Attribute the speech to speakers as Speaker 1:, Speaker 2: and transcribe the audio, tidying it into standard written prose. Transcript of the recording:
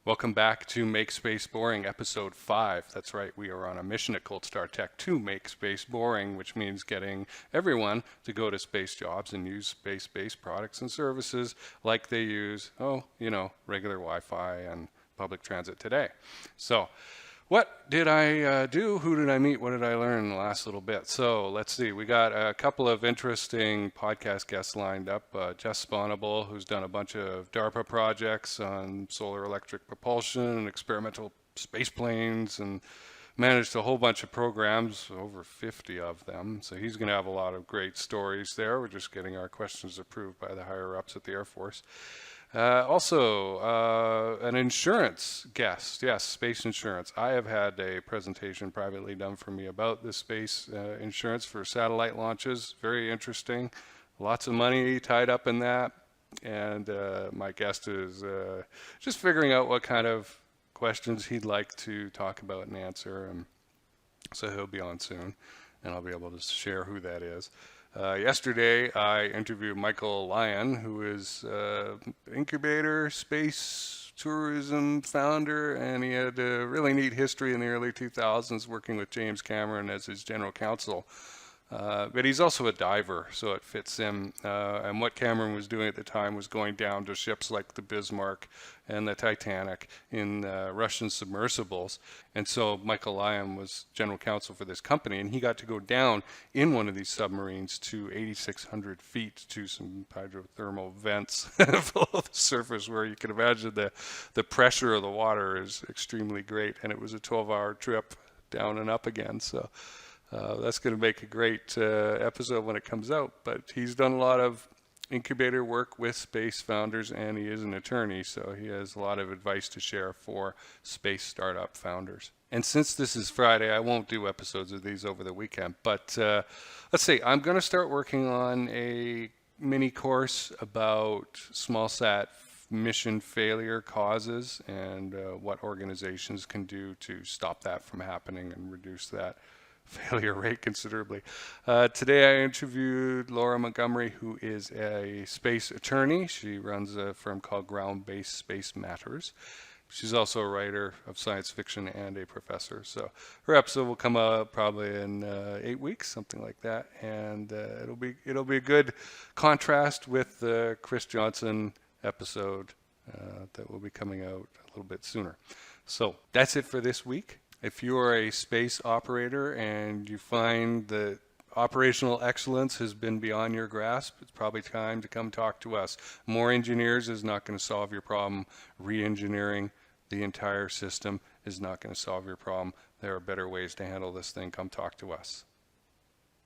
Speaker 1: Welcome back to Make Space Boring, Episode 5. That's right, we are on a mission at Cold Star Tech to make space boring, which means getting everyone to go to space jobs and use space-based products and services like they use, regular Wi-Fi and public transit today. So, what did I do? Who did I meet? What did I learn in the last little bit? So let's see. We got a couple of interesting podcast guests lined up. Jess Sponable, who's done a bunch of DARPA projects on solar electric propulsion and experimental space planes and managed a whole bunch of programs, over 50 of them. So he's going to have a lot of great stories there. We're just getting our questions approved by the higher ups at the Air Force. Also, an insurance guest. Yes, space insurance. I have had a presentation privately done for me about the space insurance for satellite launches. Very interesting. Lots of money tied up in that. And my guest is just figuring out what kind of questions he'd like to talk about and answer. And so he'll be on soon, and I'll be able to share who that is. Yesterday, I interviewed Michael Lyon, who is incubator, space tourism founder, and he had a really neat history in the early 2000s working with James Cameron as his general counsel. But he's also a diver, so it fits him. And what Cameron was doing at the time was going down to ships like the Bismarck and the Titanic in Russian submersibles. And so Michael Lyon was general counsel for this company, and he got to go down in one of these submarines to 8,600 feet to some hydrothermal vents below the surface, where you can imagine the pressure of the water is extremely great. And it was a 12-hour trip down and up again. So that's going to make a great episode when it comes out. But he's done a lot of incubator work with space founders, and he is an attorney, so he has a lot of advice to share for space startup founders. And since this is Friday, I won't do episodes of these over the weekend. But let's see, I'm going to start working on a mini course about smallsat mission failure causes and what organizations can do to stop that from happening and reduce that failure rate considerably. Today I interviewed Laura Montgomery, who is a space attorney. She runs a firm called Ground-Based Space Matters. She's also a writer of science fiction and a professor. So her episode will come out probably in 8 weeks, something like that, and it'll be a good contrast with the Chris Johnson episode that will be coming out a little bit sooner. So that's it for this week. If you are a space operator and you find that operational excellence has been beyond your grasp, it's probably time to come talk to us. More engineers is not going to solve your problem. Re-engineering the entire system is not going to solve your problem. There are better ways to handle this thing. Come talk to us.